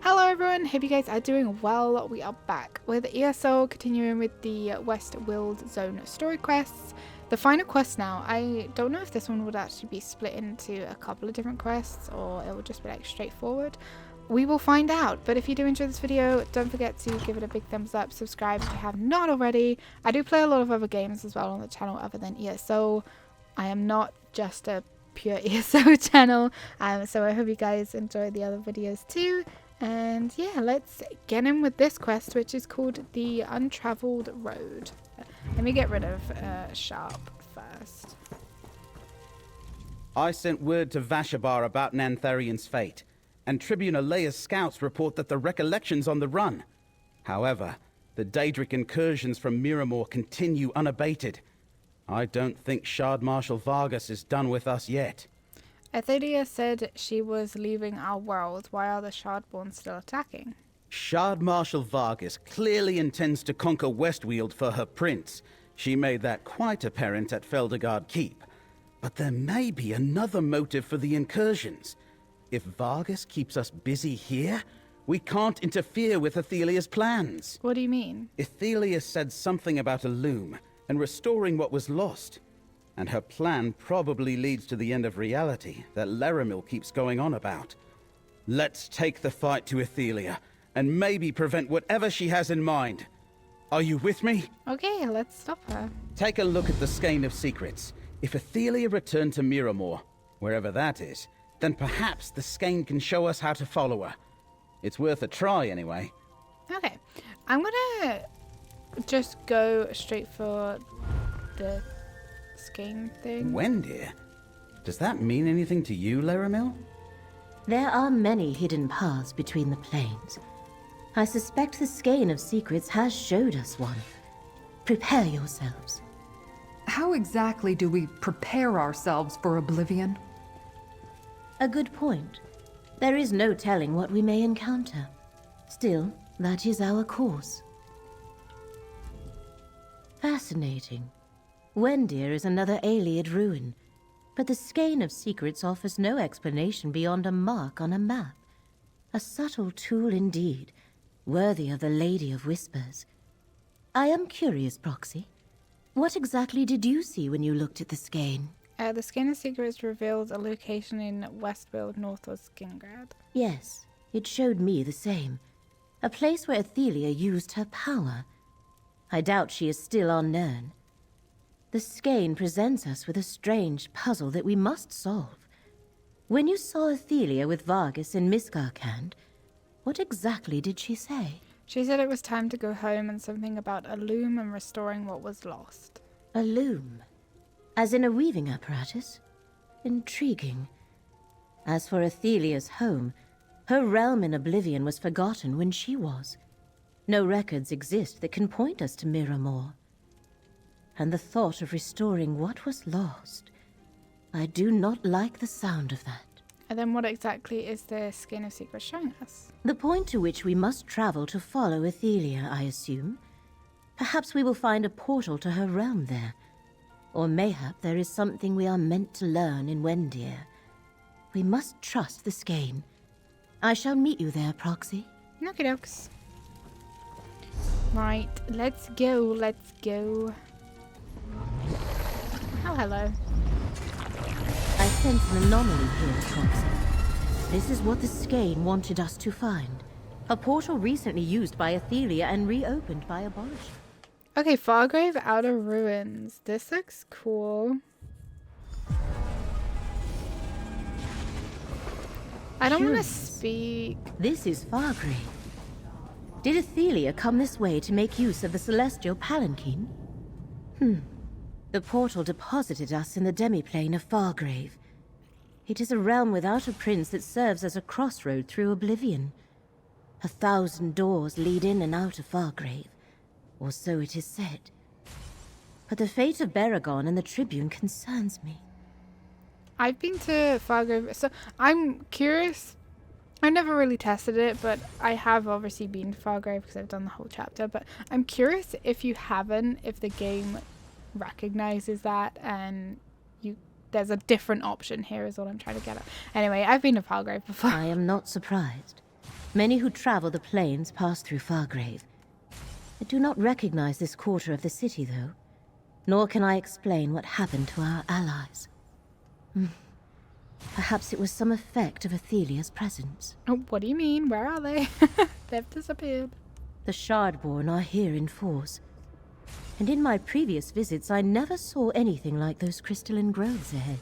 Hello everyone, hope you guys are doing well. We are back with ESO, continuing with the West Wild Zone story quests. The final quest now, I don't know if this one would actually be split into a couple of different quests or it will just be like straightforward. We will find out, but if you do enjoy this video, don't forget to give it a big thumbs up, subscribe if you have not already. I do play a lot of other games as well on the channel other than ESO. I am not just a pure ESO channel, so I hope you guys enjoy the other videos too. And yeah, let's get in with this quest, which is called the Untraveled Road. Let me get rid of Sharp first. I sent word to Vashabar about Nantharian's fate, and Tribune Alea's scouts report that the Recollection's on the run. However, the Daedric incursions from Miramor continue unabated. I don't think Shard Marshal Vargas is done with us yet. Athelia said she was leaving our world. Why are the Shardborn still attacking? Shard Marshal Vargas clearly intends to conquer Westweald for her prince. She made that quite apparent at Feldergard Keep. But there may be another motive for the incursions. If Vargas keeps us busy here, we can't interfere with Athelia's plans. What do you mean? Athelia said something about a loom and restoring what was lost. And her plan probably leads to the end of reality that Laramil keeps going on about. Let's take the fight to Athelia, and maybe prevent whatever she has in mind. Are you with me? Okay, let's stop her. Take a look at the Skein of Secrets. If Athelia returned to Miramor, wherever that is, then perhaps the Skein can show us how to follow her. It's worth a try anyway. Okay, I'm gonna just go straight for the Skein thing. Wendir? Does that mean anything to you, Laramil? There are many hidden paths between the planes. I suspect the Skein of Secrets has showed us one. Prepare yourselves. How exactly do we prepare ourselves for oblivion? A good point. There is no telling what we may encounter. Still, that is our course. Fascinating. Wendir is another Ayleid ruin, but the Skein of Secrets offers no explanation beyond a mark on a map. A subtle tool indeed, worthy of the Lady of Whispers. I am curious, Proxy. What exactly did you see when you looked at the Skein? The Skein of Secrets reveals a location in Westfield, north of Skingrad. Yes, it showed me the same. A place where Athelia used her power. I doubt she is still on Nirn. The Skein presents us with a strange puzzle that we must solve. When you saw Athelia with Vargas in Miskarkand, what exactly did she say? She said it was time to go home and something about a loom and restoring what was lost. A loom? As in a weaving apparatus? Intriguing. As for Athelia's home, her realm in Oblivion was forgotten when she was. No records exist that can point us to Miramor. And the thought of restoring what was lost, I do not like the sound of that. And then what exactly is the Skein of Secrets showing us? The point to which we must travel to follow Athelia, I assume. Perhaps we will find a portal to her realm there. Or mayhap there is something we are meant to learn in Wendir. We must trust the Skein. I shall meet you there, Proxy. Okie dokes. Right, let's go, let's go. Oh, hello. I sense an anomaly here, Proxy. This is what the Skein wanted us to find. A portal recently used by Athelia and reopened by Abolition. Okay, Fargrave Outer Ruins. This looks cool. I don't want to speak. This is Fargrave. Did Athelia come this way to make use of the celestial palanquin? The portal deposited us in the demiplane of Fargrave. It is a realm without a prince that serves as a crossroad through Oblivion. 1,000 doors lead in and out of Fargrave, or so it is said. But the fate of Baragon and the Tribune concerns me. I've been to Fargrave, so I'm curious. I never really tested it, but I have obviously been to Fargrave because I've done the whole chapter. But I'm curious if you haven't, if the game recognizes that and there's a different option here is what I'm trying to get at. Anyway, I've been to Fargrave before. I am not surprised. Many who travel the plains pass through Fargrave. I do not recognize this quarter of the city, though. Nor can I explain what happened to our allies. Perhaps it was some effect of Athelia's presence. Oh, what do you mean? Where are they? They've disappeared. The Shardborn are here in force. And in my previous visits, I never saw anything like those crystalline groves ahead.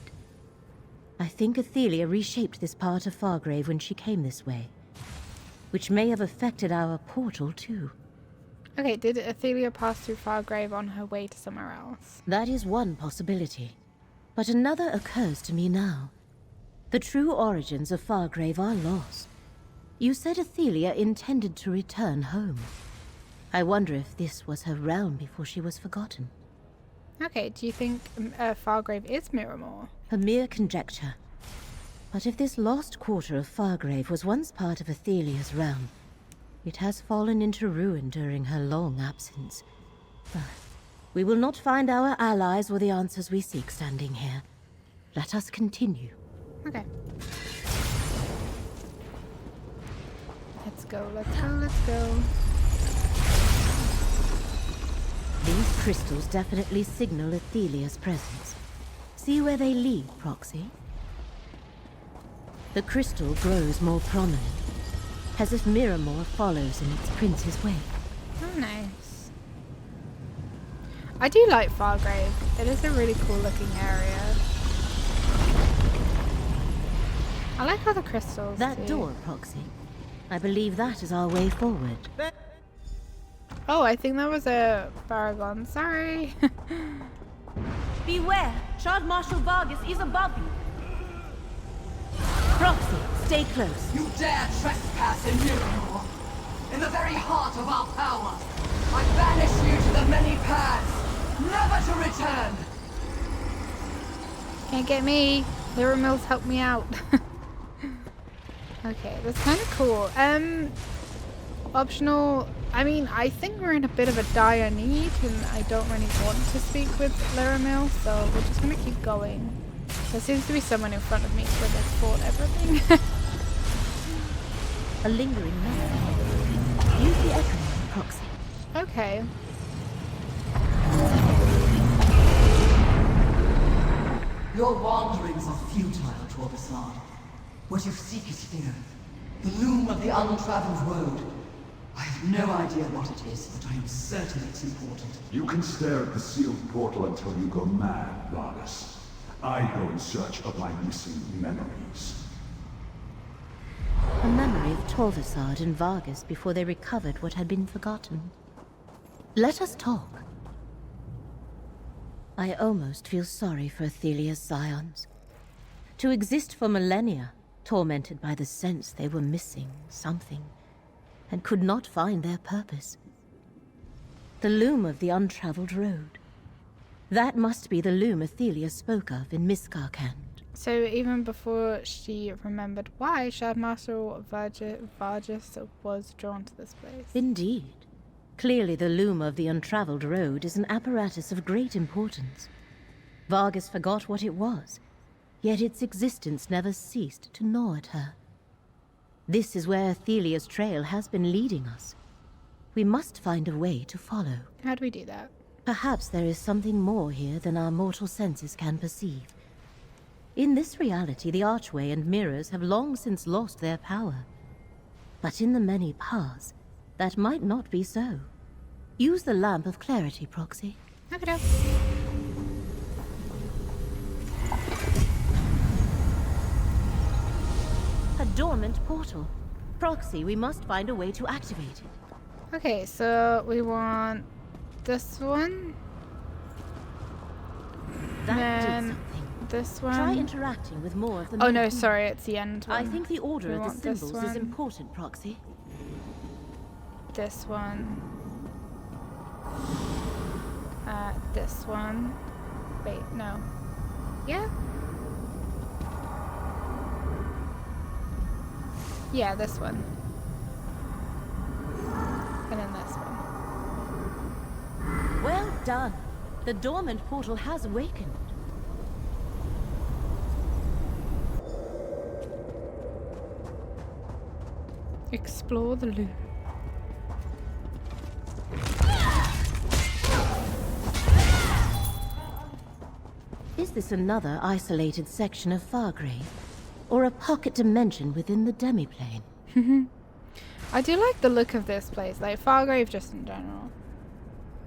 I think Athelia reshaped this part of Fargrave when she came this way, which may have affected our portal, too. Okay, did Athelia pass through Fargrave on her way to somewhere else? That is one possibility. But another occurs to me now. The true origins of Fargrave are lost. You said Athelia intended to return home. I wonder if this was her realm before she was forgotten. Okay, do you think Fargrave is Miramore? A mere conjecture. But if this lost quarter of Fargrave was once part of Athelia's realm, it has fallen into ruin during her long absence. We will not find our allies or the answers we seek standing here. Let us continue. Okay. Let's go, let's go, let's go. These crystals definitely signal Athelia's presence. See where they lead, Proxy? The crystal grows more prominent, as if Miramore follows in its prince's wake. Oh, nice. I do like Fargrave. It is a really cool looking area. I like all the crystals That too. door, Proxy. I believe that is our way forward. Oh, I think that was a Baragon. Sorry. Beware! Shard Marshal Vargas is above you. Proxy, stay close. You dare trespass in Miramore? In the very heart of our power! I banish you to the many paths, never to return! Can't get me. Lyra Mills helped me out. Okay, that's kind of cool. Optional. I mean, I think we're in a bit of a dire need, and I don't really want to speak with Lyra Mills, so we're just gonna keep going. There seems to be someone in front of me, so they fought everything. A lingering memory. Use the echo, Proxy. Okay. Your wanderings are futile, Torbasard. What you seek is here. The loom of the Untraveled Road. I have no idea what it is, but I am certain it's important. You can stare at the sealed portal until you go mad, Vargas. I go in search of my missing memories. A memory of Torvasard and Vargas before they recovered what had been forgotten. Let us talk. I almost feel sorry for Athelia's scions. To exist for millennia, tormented by the sense they were missing something, and could not find their purpose. The loom of the Untraveled Road. That must be the loom Athelia spoke of in Miskarkand. So even before she remembered why, Shard Marshal Vargas was drawn to this place. Indeed. Clearly the loom of the Untraveled Road is an apparatus of great importance. Vargas forgot what it was, yet its existence never ceased to gnaw at her. This is where Athelia's trail has been leading us. We must find a way to follow. How do we do that? Perhaps there is something more here than our mortal senses can perceive. In this reality, the archway and mirrors have long since lost their power. But in the many paths, that might not be so. Use the lamp of clarity, Proxy. Okay. A dormant portal. Proxy, we must find a way to activate it. Okay, so we want this one. That Then did something. this one. Try interacting with more of the Oh no, main- sorry, it's the end one. I think the order We of the want this symbols is one. important, Proxy. This one. This one. Wait, no. Yeah? Yeah, this one. And then this one. Well done. The dormant portal has awakened. Explore the loop. Is this another isolated section of Fargrave? Or a pocket dimension within the demiplane? I do like the look of this place, like Fargrave just in general.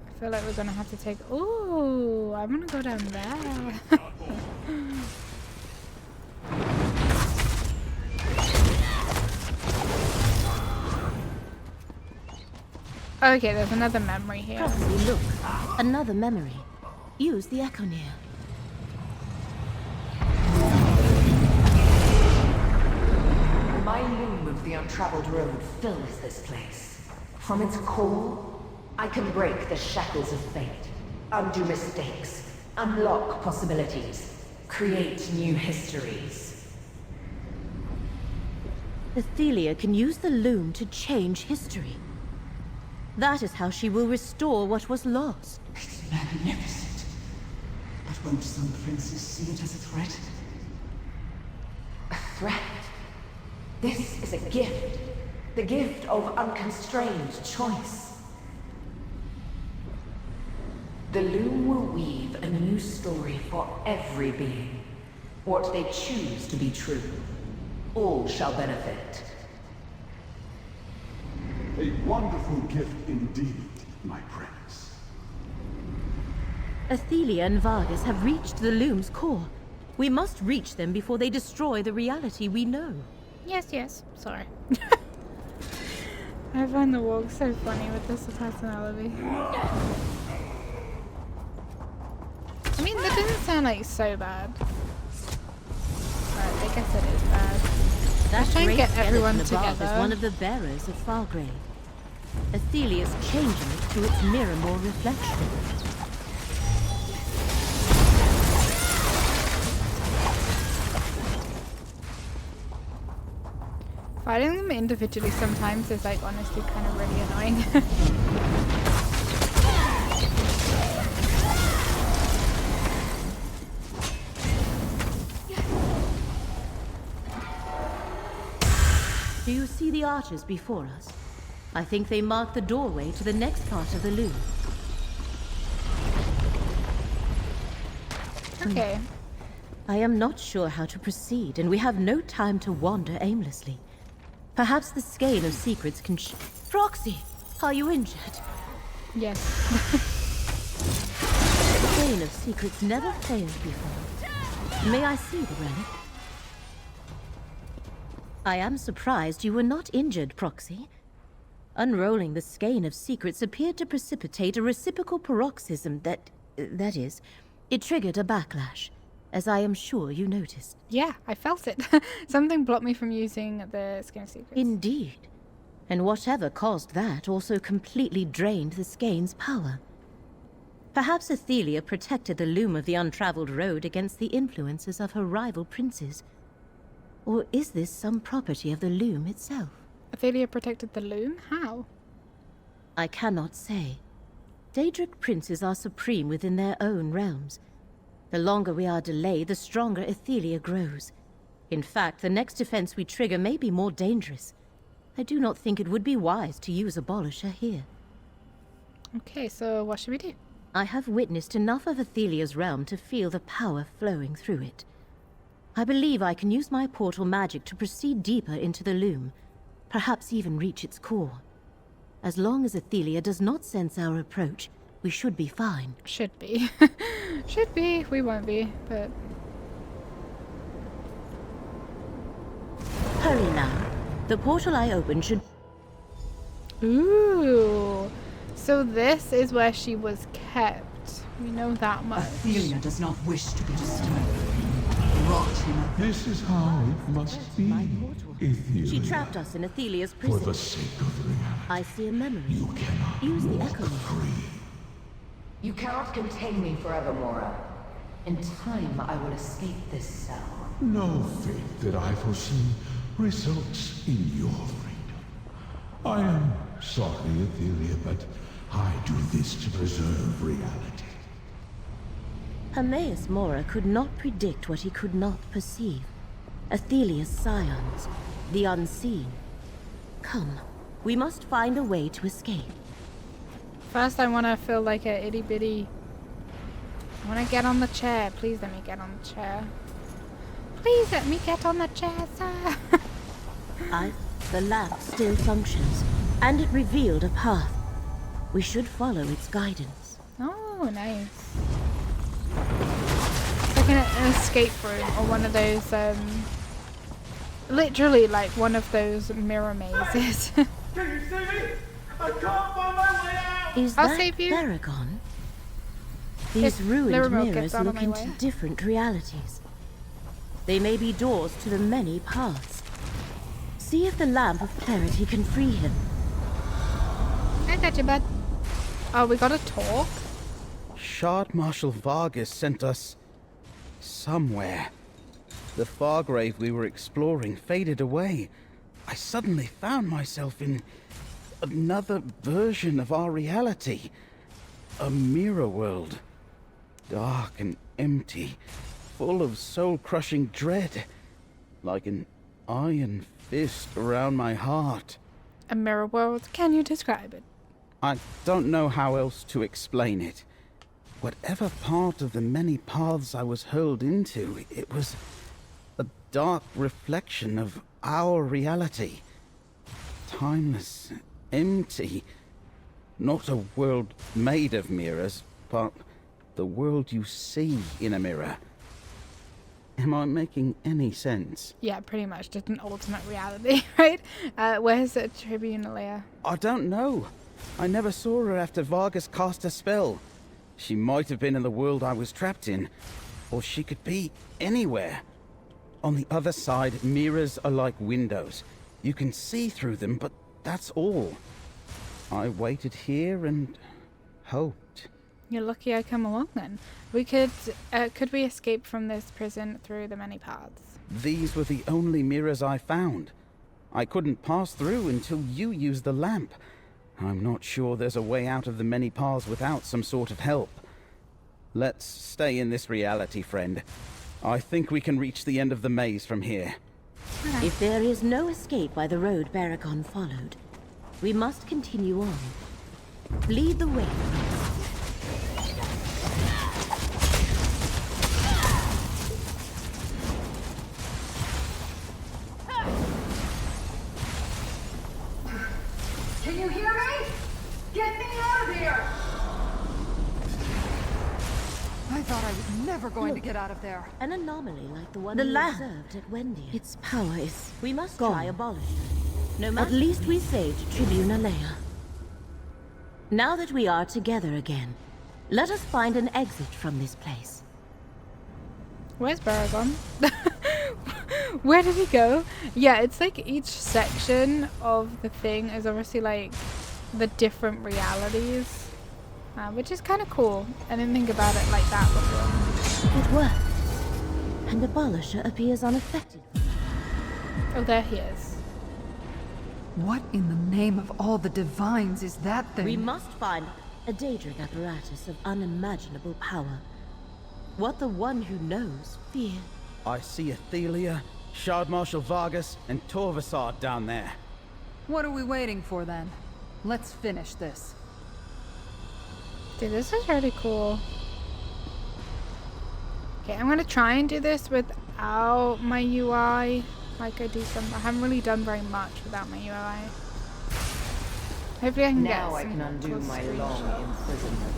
I feel like we're gonna have to take. Ooh, I wanna go down there. Okay, there's another memory here. Proxy, look. Another memory. Use the Echoneer. My loom of the Untraveled Road fills this place. From its core, I can break the shackles of fate, undo mistakes, unlock possibilities, create new histories. Athelia can use the loom to change history. That is how she will restore what was lost. It's magnificent. But won't some princes see it as a threat? A threat? This is a gift. The gift of unconstrained choice. The loom will weave a new story for every being. What they choose to be true. All shall benefit. A wonderful gift indeed, my prince. Athelia and Vargas have reached the loom's core. We must reach them before they destroy the reality we know. Yes. Sorry. I find the walk so funny with this personality. I mean, that doesn't sound like so bad. Alright, I guess it is bad. Let's try and get everyone together. Is one of the bearers of Fargrave. Athelia's changing it to its mirror reflection. Fighting them individually sometimes is like honestly kind of really annoying. Do you see the arches before us? I think they mark the doorway to the next part of the loom. Okay. I am not sure how to proceed, and we have no time to wander aimlessly. Perhaps the skein of secrets can Proxy! Are you injured? Yes. The skein of secrets never failed before. May I see the relic? I am surprised you were not injured, Proxy. Unrolling the skein of secrets appeared to precipitate a reciprocal paroxysm that is, it triggered a backlash, as I am sure you noticed. Yeah, I felt it. Something blocked me from using the skin of secrets. Indeed. And whatever caused that also completely drained the skein's power. Perhaps Athelia protected the loom of the Untraveled Road against the influences of her rival princes. Or is this some property of the loom itself? Athelia protected the loom? How? I cannot say. Daedric princes are supreme within their own realms. The longer we are delayed, the stronger Athelia grows. In fact, the next defense we trigger may be more dangerous. I do not think it would be wise to use Abolisher here. Okay, so what should we do? I have witnessed enough of Athelia's realm to feel the power flowing through it. I believe I can use my portal magic to proceed deeper into the loom, perhaps even reach its core. As long as Athelia does not sense our approach, we should be fine. Should be. Should be. We won't be, but... Hurry now. The portal I opened should... Ooh. So this is where she was kept. We know that much. Athelia does not wish to be disturbed. Rot in a... This is how it must be, Athelia. She trapped us in Athelia's For prison. the sake of reality, I see a memory. you cannot Use the walk echo. free. You cannot contain me forever, Mora. In time, I will escape this cell. No fate that I foresee results in your freedom. I am sorry, Athelia, but I do this to preserve reality. Hermaeus Mora could not predict what he could not perceive. Athelia's scions, the unseen. Come, we must find a way to escape. First, I want to feel like a itty bitty. I want to get on the chair. Please let me get on the chair. Please let me get on the chair, sir. The lamp still functions, and it revealed a path. We should follow its guidance. Oh, nice. It's like an escape room or one of those, literally like one of those mirror mazes. Can you see me? I can't find my way out! Is I'll that save you. Theragon? These If ruined Larimer mirrors gets out of look my into way. different realities. They may be doors to the many paths. See if the lamp of clarity can free him. I got you, bud. Oh, we gotta talk? Shard Marshal Vargas sent us somewhere. The Fargrave we were exploring faded away. I suddenly found myself in another version of our reality. A mirror world. Dark and empty, full of soul-crushing dread. Like an iron fist around my heart. A mirror world? Can you describe it? I don't know how else to explain it. Whatever part of the many paths I was hurled into, it was a dark reflection of our reality. Timeless, empty. Not a world made of mirrors, but the world you see in a mirror. Am I making any sense? Yeah, pretty much. Just an alternate reality, right? Where's the Tribunalia? I don't know. I never saw her after Vargas cast a spell. She might have been in the world I was trapped in, or she could be anywhere. On the other side, mirrors are like windows. You can see through them, but that's all. I waited here and hoped. You're lucky I come along then. We could we escape from this prison through the many paths? These were the only mirrors I found. I couldn't pass through until you used the lamp. I'm not sure there's a way out of the many paths without some sort of help. Let's stay in this reality, friend. I think we can reach the end of the maze from here. If there is no escape by the road Baragon followed, we must continue on. Lead the way. Can you hear me? Get me out of here! I thought I was never going to get out of there. An anomaly like the one we observed at Wendy. Its power is we must try abolish it. No matter. At least we saved Tribunalea. Now that we are together again, let us find an exit from this place. Where's Baragon? Where did he go? Yeah, it's like each section of the thing is obviously like the different realities, which is kind of cool. I didn't think about it like that before. It worked, and Abolisher appears unaffected. Oh, there he is. What in the name of all the divines is that thing? We must find a Daedric apparatus of unimaginable power. What the one who knows fear. I see Athelia, Shard Marshal Vargas, and Torvasard down there. What are we waiting for then? Let's finish this. Dude, this is really cool. Okay, I'm gonna try and do this without my UI. Like I do some. I haven't really done very much without my UI. Hopefully I can get Now I some can undo cool my screenshots. long imprisonment.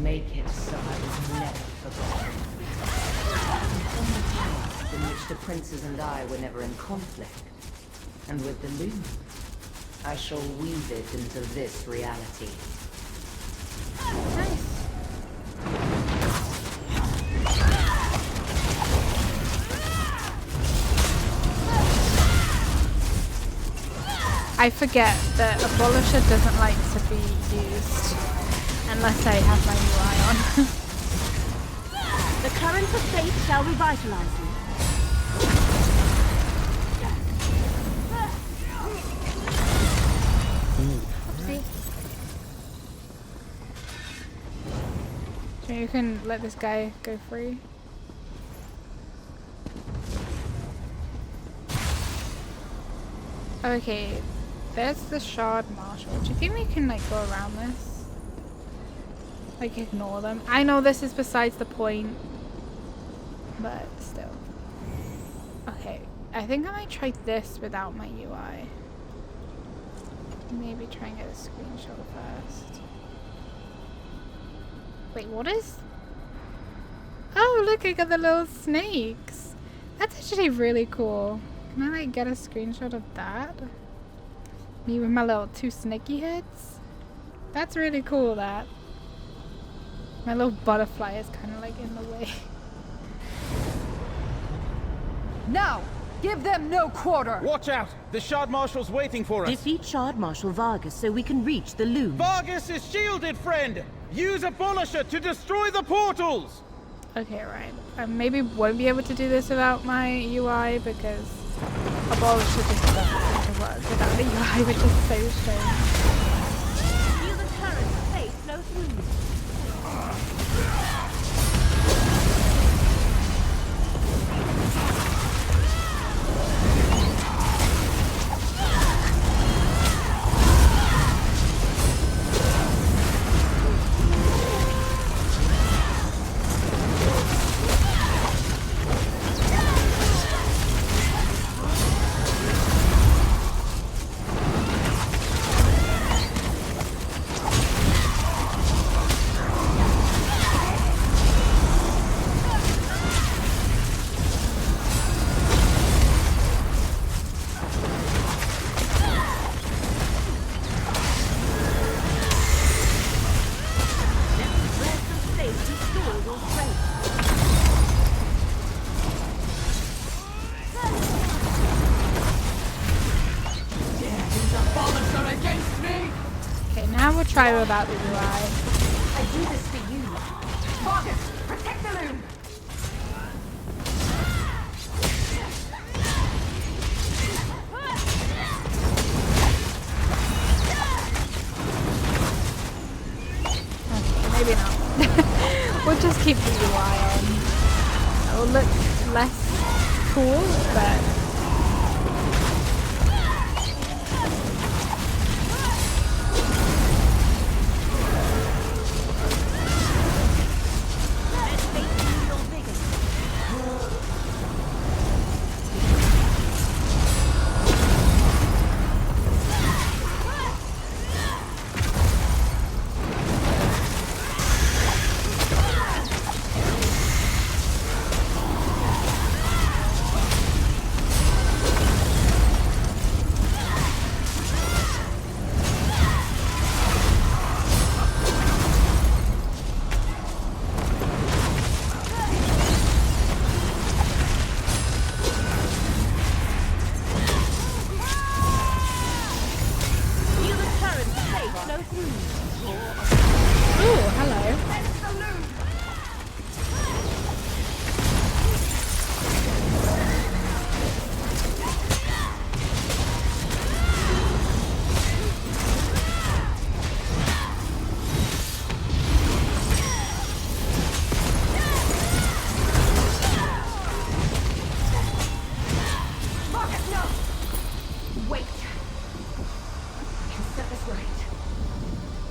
Make it so I was never forgotten. From the past in which the princes and I were never in conflict. And with the loom, I shall weave it into this reality. Nice. I forget that Abolisher doesn't like to be used unless I have my UI on. The current of faith shall revitalize you. Oopsie. So you can let this guy go free. Okay, There's the Shard Marshal. Do you think we can like go around this? Like ignore them? I know this is besides the point, but still. Okay, I think I might try this without my UI. Maybe try and get a screenshot first. Wait, what is? Oh, look, I got the little snakes. That's actually really cool. Can I like get a screenshot of that? Me with my little two snaky heads? That's really cool, that. My little butterfly is kind of like in the way. Now, give them no quarter! Watch out! The Shard Marshal's waiting for us! Defeat Shard Marshal Vargas so we can reach the loom. Vargas is shielded, friend! Use Abolisher to destroy the portals! Okay, right. I maybe won't be able to do this without my UI because Abolisher just doesn't seem to work without the UI, which is so strange. Feel the current of fate flow through. Now we'll try without the UI. I do this for you. Vargas, protect the loom! Okay, maybe not. We'll just keep the UI on. It'll look less cool, but...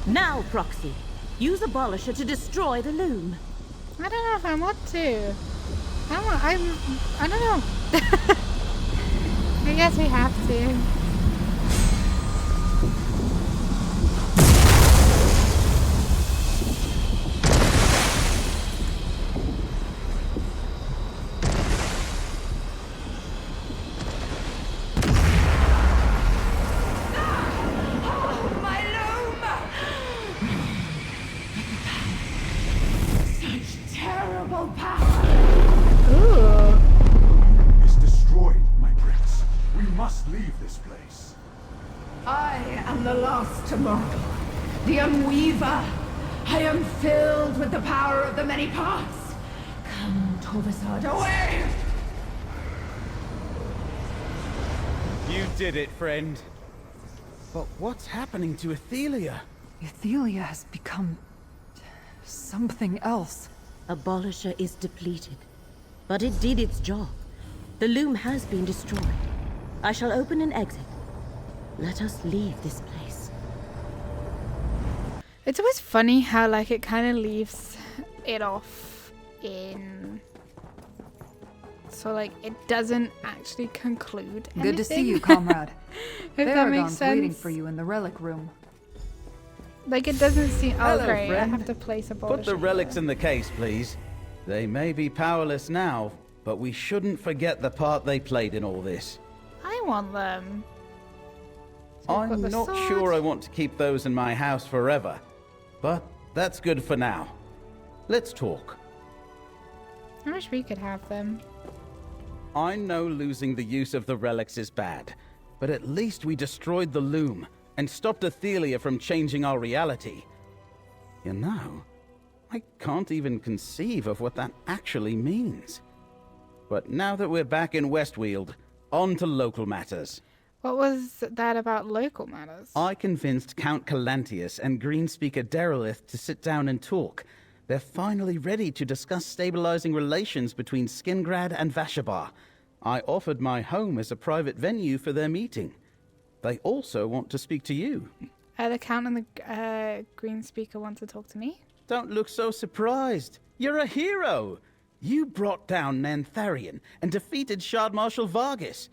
Now, Proxy, use Abolisher to destroy the loom. I don't know if I want to. I don't know. I guess we have to. Tomorrow, the Unweaver. I am filled with the power of the many parts. Come, Torvasad, away! You did it, friend. But what's happening to Athelia? Athelia has become... something else. Abolisher is depleted. But it did its job. The loom has been destroyed. I shall open an exit. Let us leave this place. It's always funny how like it kind of leaves it off in, so like it doesn't actually conclude anything. Good to see you, comrade. If that makes Aragon's waiting sense. for you in the relic room. Like it doesn't seem. Oh Hello, great! friend. I have to place a Put bullet. the relics in the case, please. They may be powerless now, but we shouldn't forget the part they played in all this. I want them. So we've got I'm the not sword. sure I want to keep those in my house forever, but that's good for now. Let's talk. I wish we could have them. I know losing the use of the relics is bad, but at least we destroyed the loom and stopped Athelia from changing our reality. You know, I can't even conceive of what that actually means. But now that we're back in Westweald, on to local matters. What was that about local matters? I convinced Count Calantius and Greenspeaker Derelith to sit down and talk. They're finally ready to discuss stabilizing relations between Skingrad and Vashabar. I offered my home as a private venue for their meeting. They also want to speak to you. The Count and the Green Speaker want to talk to me? Don't look so surprised. You're a hero. You brought down Nantharion and defeated Shard Marshal Vargas.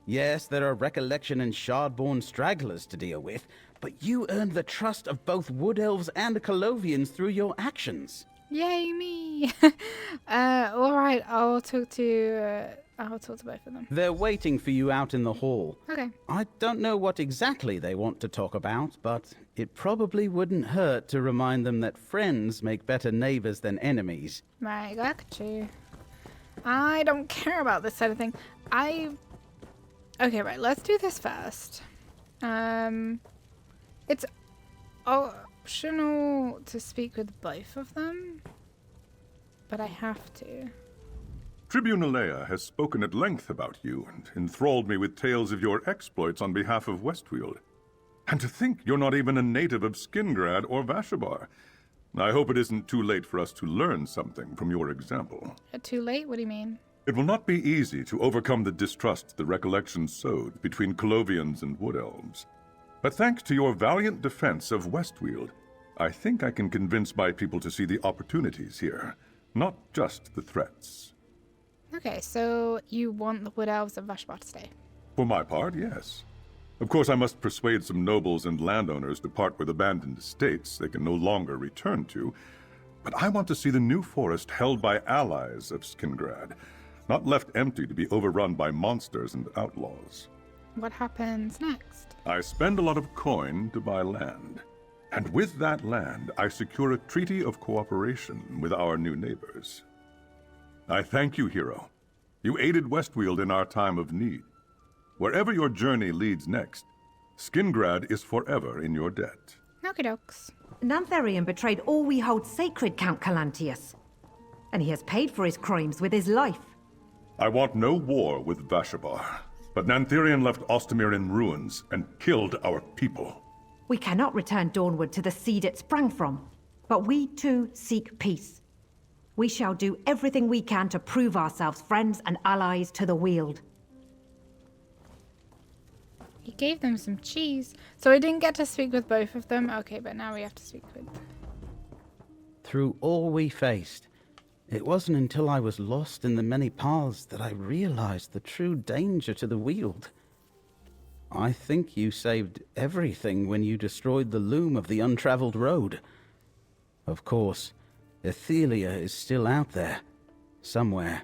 Yes, there are Recollection and Shard-born stragglers to deal with, but you earned the trust of both Wood Elves and Colovians through your actions. Yay me! Alright, I'll talk to both of them. They're waiting for you out in the hall. Okay. I don't know what exactly they want to talk about, but it probably wouldn't hurt to remind them that friends make better neighbors than enemies. Right, got you. I don't care about this sort of thing. Okay, right, let's do this first. It's optional to speak with both of them, but I have to. Tribune Alea has spoken at length about you and enthralled me with tales of your exploits on behalf of Westweald. And to think you're not even a native of Skingrad or Vashabar. I hope it isn't too late for us to learn something from your example. Too late? What do you mean? It will not be easy to overcome the distrust the Recollection sowed between Colovians and Wood Elves. But thanks to your valiant defense of Westweald, I think I can convince my people to see the opportunities here, not just the threats. Okay, so you want the Wood Elves of Vashbar to stay? For my part, yes. Of course, I must persuade some nobles and landowners to part with abandoned estates they can no longer return to, but I want to see the new forest held by allies of Skingrad, not left empty to be overrun by monsters and outlaws. What happens next? I spend a lot of coin to buy land, and with that land, I secure a treaty of cooperation with our new neighbors. I thank you, hero. You aided Westweald in our time of need. Wherever your journey leads next, Skingrad is forever in your debt. Okie dokes. Nantharion betrayed all we hold sacred, Count Calantius. And he has paid for his crimes with his life. I want no war with Vashabar, but Nantharion left Ostamir in ruins and killed our people. We cannot return Dawnwood to the seed it sprang from, but we too seek peace. We shall do everything we can to prove ourselves friends and allies to the Weald. He gave them some cheese. So I didn't get to speak with both of them. Okay, but now we have to speak with... Through all we faced, it wasn't until I was lost in the many paths that I realized the true danger to the Weald. I think you saved everything when you destroyed the loom of the Untraveled Road. Of course, Athelia is still out there, somewhere.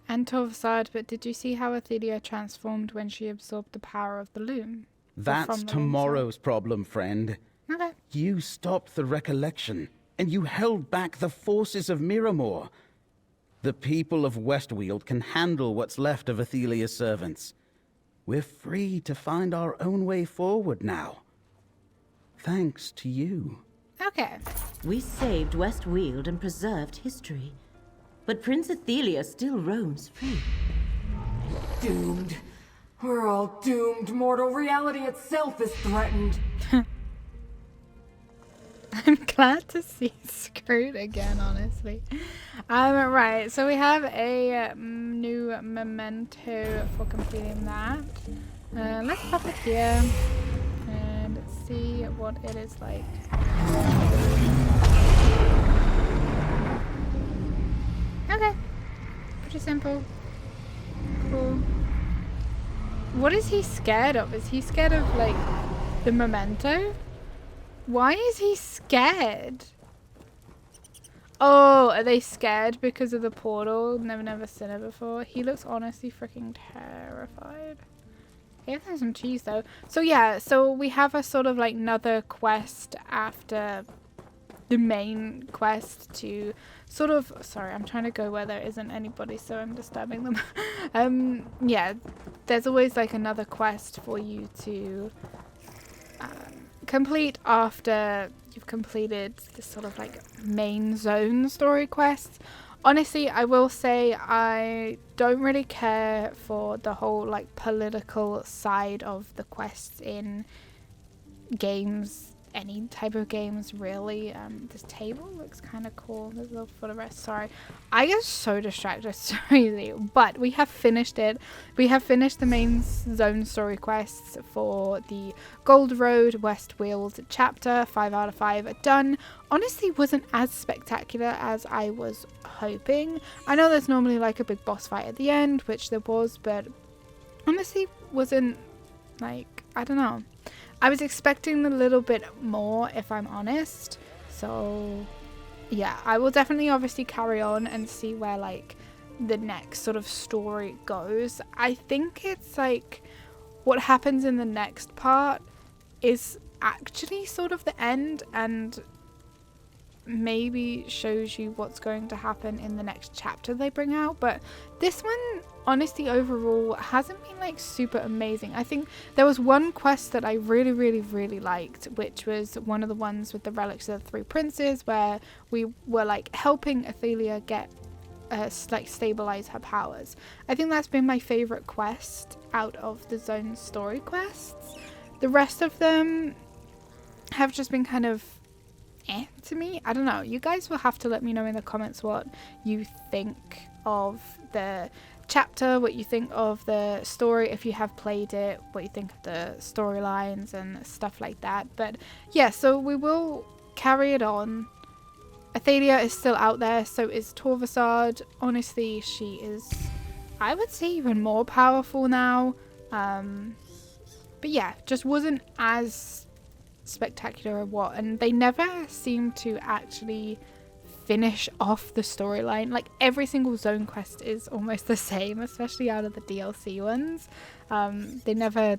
And Tovsad, but did you see how Athelia transformed when she absorbed the power of the loom? Or That's from the loom, tomorrow's problem, friend. sorry? Okay. You stopped the Recollection, and you held back the forces of Miramor. The people of Westweald can handle what's left of Athelia's servants. We're free to find our own way forward now. Thanks to you. Okay. We saved Westweald and preserved history. But Prince Athelia still roams free. Doomed. We're all doomed. Mortal reality itself is threatened. I'm glad to see Screwed again, honestly. Right, so we have a new memento for completing that. Let's pop it here and see what it is like. Okay, pretty simple. Cool. What is he scared of? Is he scared of like the memento? Why is he scared? Oh, are they scared because of the portal? Never seen it before. He looks honestly freaking terrified. Gave them some cheese though. So yeah, so we have a sort of like another quest after the main quest to sort of, sorry, I'm trying to go where there isn't anybody, so I'm disturbing them. Yeah, there's always like another quest for you to complete after you've completed this sort of like main zone story quests. Honestly, I will say I don't really care for the whole like political side of the quests in games, any type of games really. This table looks kind of cool. There's a little footrest. Sorry, I get so distracted so easily, but we have finished it. We have finished the main zone story quests for the Gold Road West Weald chapter. 5 out of 5 done. Honestly, wasn't as spectacular as I was hoping. I know there's normally like a big boss fight at the end, which there was, but honestly wasn't like, I don't know. I was expecting a little bit more, if I'm honest. So yeah, I will definitely obviously carry on and see where like the next sort of story goes. I think it's like what happens in the next part is actually sort of the end and maybe shows you what's going to happen in the next chapter they bring out. But this one honestly overall hasn't been like super amazing. I think there was one quest that I really liked, which was one of the ones with the relics of the 3 princes, where we were like helping Athelia get like stabilize her powers. I think that's been my favorite quest out of the zone story quests. The rest of them have just been kind of to me. I don't know. You guys will have to let me know in the comments what you think of the chapter, what you think of the story, if you have played it, what you think of the storylines and stuff like that. But yeah, so we will carry it on. Athelia is still out there, so is Torvasad. Honestly, she is, I would say, even more powerful now. But yeah, just wasn't as spectacular or what, and they never seem to actually finish off the storyline. Like every single zone quest is almost the same, especially out of the DLC ones. The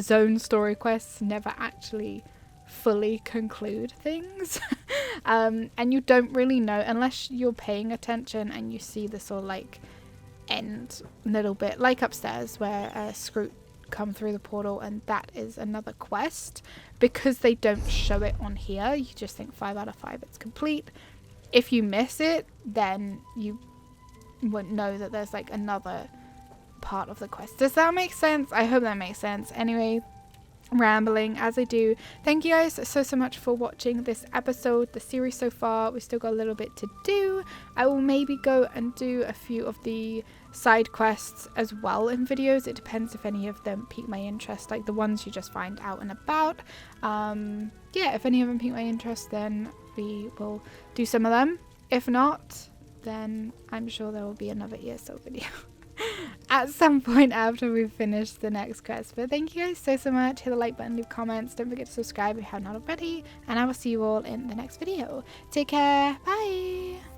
zone story quests never actually fully conclude things. And you don't really know unless you're paying attention and you see this sort of like end little bit, like upstairs where Scroot come through the portal, and that is another quest. Because they don't show it on here, you just think 5 out of 5 it's complete. If you miss it, then you wouldn't know that there's like another part of the quest. Does that make sense? I hope that makes sense. Anyway, rambling as I do. Thank you guys so much for watching this episode, the series so far. We still got a little bit to do. I will maybe go and do a few of the side quests as well in videos. It depends if any of them pique my interest, like the ones you just find out and about. Yeah, if any of them pique my interest, then we will do some of them. If not, then I'm sure there will be another ESO video at some point after we've finished the next quest. But thank you guys so much. Hit the like button, leave comments, don't forget to subscribe if you have not already, and I will see you all in the next video. Take care, bye.